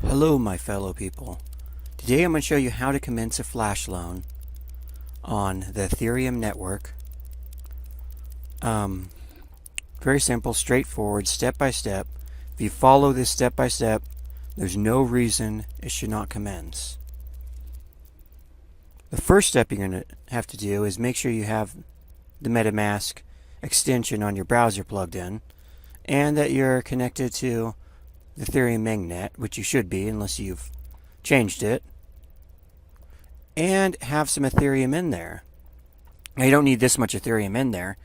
Hello my fellow people. Today I'm going to show you how to commence a flash loan on the Ethereum network. Very simple, straightforward, step by step. If you follow this step by step, there's no reason it should not commence. The first step you're going to have to do is make sure you have the MetaMask extension on your browser plugged in and that you're connected to the Ethereum mainnet, which you should be unless you've changed it, and have some Ethereum in there. Now, you don't need this much Ethereum in there.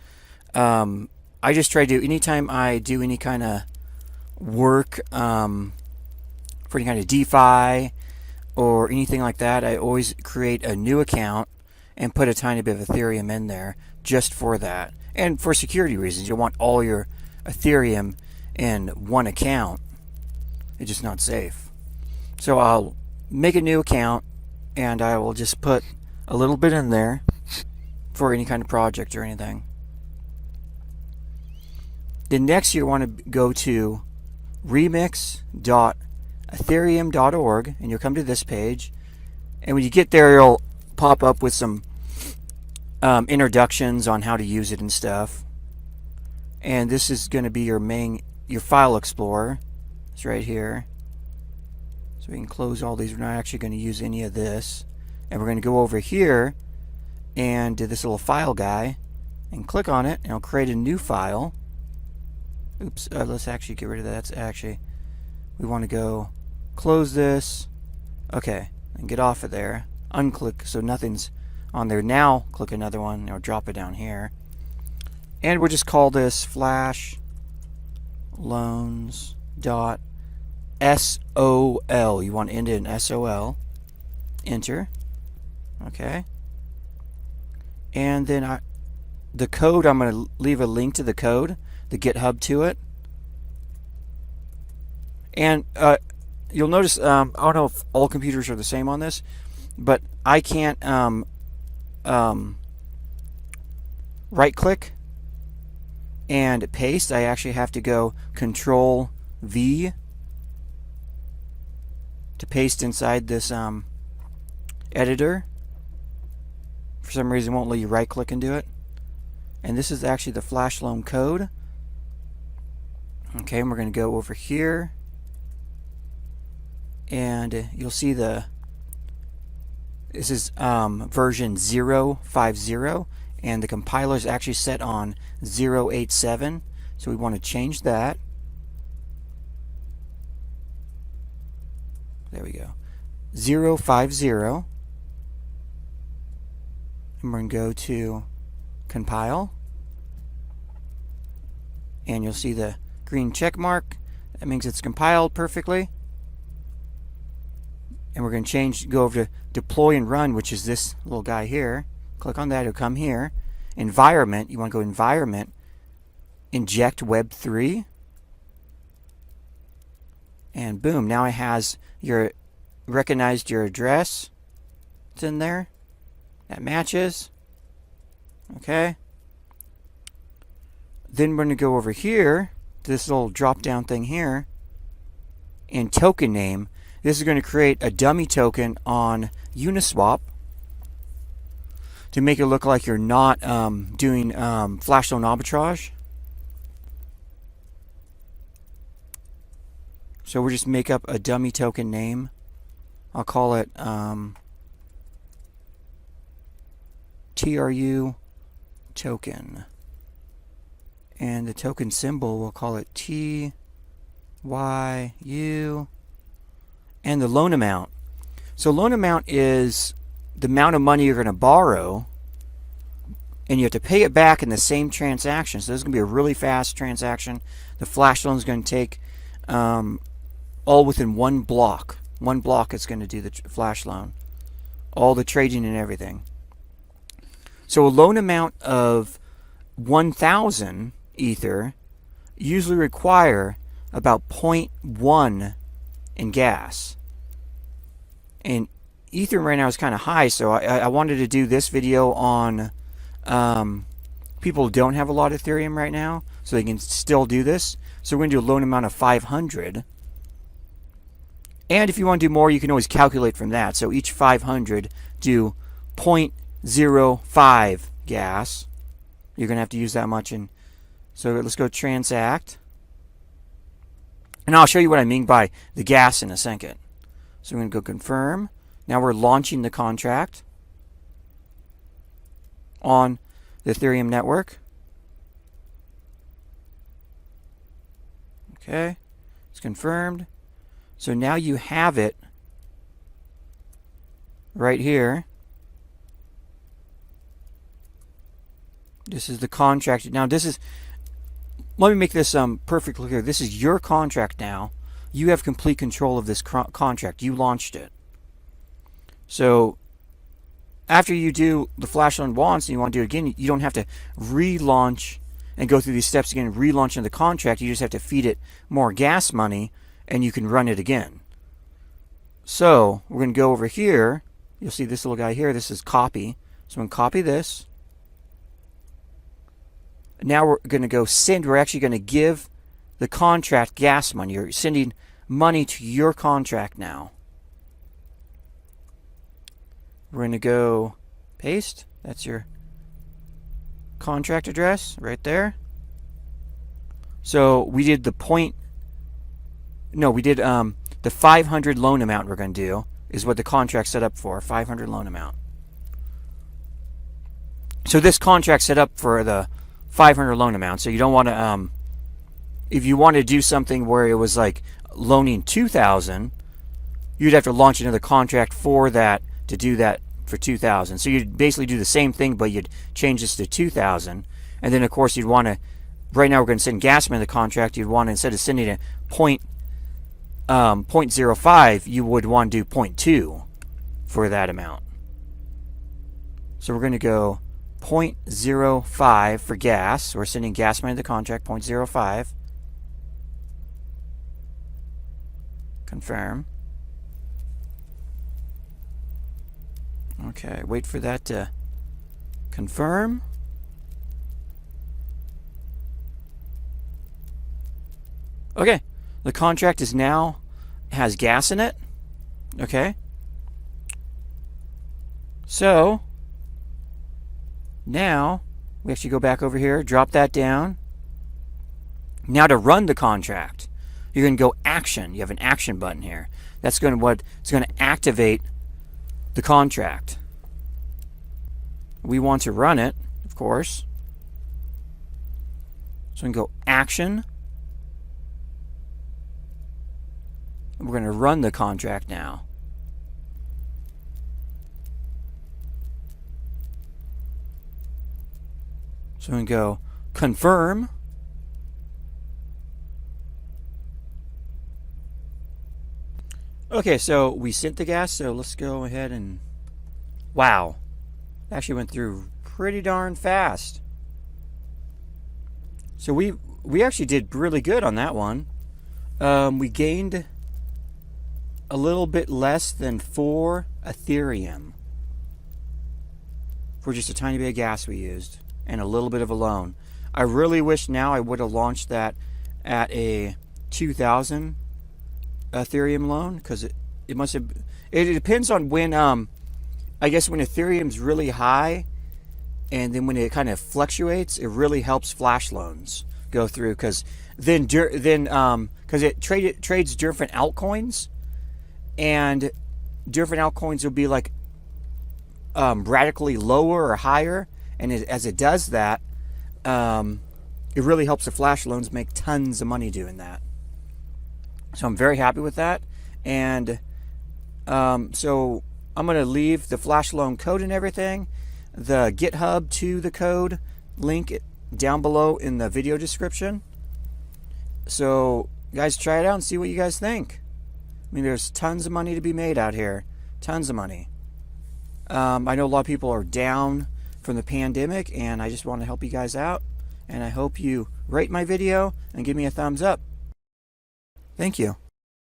I just try to, anytime I do any kind of work for any kind of DeFi or anything like that, I always create a new account and put a tiny bit of Ethereum in there just for that. And for security reasons, you want all your Ethereum in one account. It's just not safe. So I'll make a new account and I will just put a little bit in there for any kind of project or anything. Then next you want to go to remix.ethereum.org and you'll come to this page, and when you get there it'll pop up with some introductions on how to use it and stuff. And this is going to be your file explorer. It's right here. So we can close all these. We're not actually going to use any of this. And we're going to go over here and do this little file guy and click on it, and it'll create a new file. Oops, let's actually get rid of that. That's actually, we want to go close this. Okay, and get off of there. Unclick so nothing's on there. Now click another one, and it'll drop it down here. And we'll just call this flash loans dot SOL. You want to end it in SOL. Enter. Okay. And then the code, I'm going to leave a link to the code, the GitHub to it. And you'll notice, I don't know if all computers are the same on this, but I can't right click and paste. I actually have to go Control V to paste inside this editor. For some reason it won't let you right click and do it. And this is actually the flash loan code. Okay, and we're going to go over here and you'll see this is version 0.50 and the compiler is actually set on 0.87, so we want to change that. There we go. 0.50. And we're going to go to compile. And you'll see the green check mark. That means it's compiled perfectly. And we're going to go over to deploy and run, which is this little guy here. Click on that, it'll come here. Environment, you want to go environment, inject web3. And boom, now it has recognized your address. It's in there. That matches. Okay. Then we're going to go over here to this little drop down thing here. And token name. This is going to create a dummy token on Uniswap to make it look like you're not doing flash loan arbitrage. So we'll just make up a dummy token name. I'll call it TRU token. And the token symbol, we'll call it TYU. And the loan amount. So loan amount is the amount of money you're going to borrow, and you have to pay it back in the same transaction. So this is going to be a really fast transaction. The flash loan is going to take all within one block. One block is going to do the flash loan. All the trading and everything. So a loan amount of 1,000 Ether usually require about 0.1 in gas. And Ether right now is kind of high, so I wanted to do this video on people who don't have a lot of Ethereum right now, so they can still do this. So we're going to do a loan amount of 500. And if you want to do more, you can always calculate from that. So each 500 do 0.05 gas. You're going to have to use that much. And so let's go transact. And I'll show you what I mean by the gas in a second. So we're going to go confirm. Now we're launching the contract on the Ethereum network. Okay, it's confirmed. So now you have it right here. This is the contract. Now this is, let me make this perfectly clear. This is your contract now. You have complete control of this contract. You launched it. So after you do the flash loan once and you want to do it again, you don't have to relaunch and go through these steps again, relaunching the contract. You just have to feed it more gas money and you can run it again. So we're going to go over here. You'll see this little guy here. This is copy. So I'm going to copy this. Now we're going to go send. We're actually going to give the contract gas money. You're sending money to your contract now. We're going to go paste. That's your contract address right there. So we did the the 500 loan amount we're going to do is what the contract set up for, 500 loan amount. So this contract set up for the 500 loan amount. So you don't want to, if you want to do something where it was like loaning 2,000, you'd have to launch another contract for that to do that for 2,000. So you'd basically do the same thing, but you'd change this to 2,000. And then of course you'd want to, right now we're going to send Gasman the contract. You'd want to, instead of sending a 0.05, you would want to do 0.2 for that amount. So we're going to go 0.05 for gas. We're sending Gasman the contract, 0.05. Confirm. Okay, wait for that to confirm. Okay, the contract is now has gas in it. Okay. So now we actually go back over here, drop that down. Now to run the contract, you're going to go action. You have an action button here. That's going to it's going to activate the contract. We want to run it, of course. So we can go action. We're going to run the contract now. So we can go confirm. Okay, so we sent the gas, so let's go ahead and, wow, actually went through pretty darn fast. So we actually did really good on that one. We gained a little bit less than 4 Ethereum for just a tiny bit of gas we used and a little bit of a loan. I really wish now I would have launched that at a 2,000 Ethereum loan, because it must have, it depends on when I guess when Ethereum's really high and then when it kind of fluctuates, it really helps flash loans go through, because then because it trades different altcoins, and different altcoins will be like radically lower or higher, and as it does that, it really helps the flash loans make tons of money doing that. So I'm very happy with that. And so I'm going to leave the flash loan code and everything, the GitHub to the code link down below in the video description. So guys, try it out and see what you guys think. I mean, there's tons of money to be made out here. Tons of money. I know a lot of people are down from the pandemic, and I just want to help you guys out. And I hope you rate my video and give me a thumbs up. Thank you.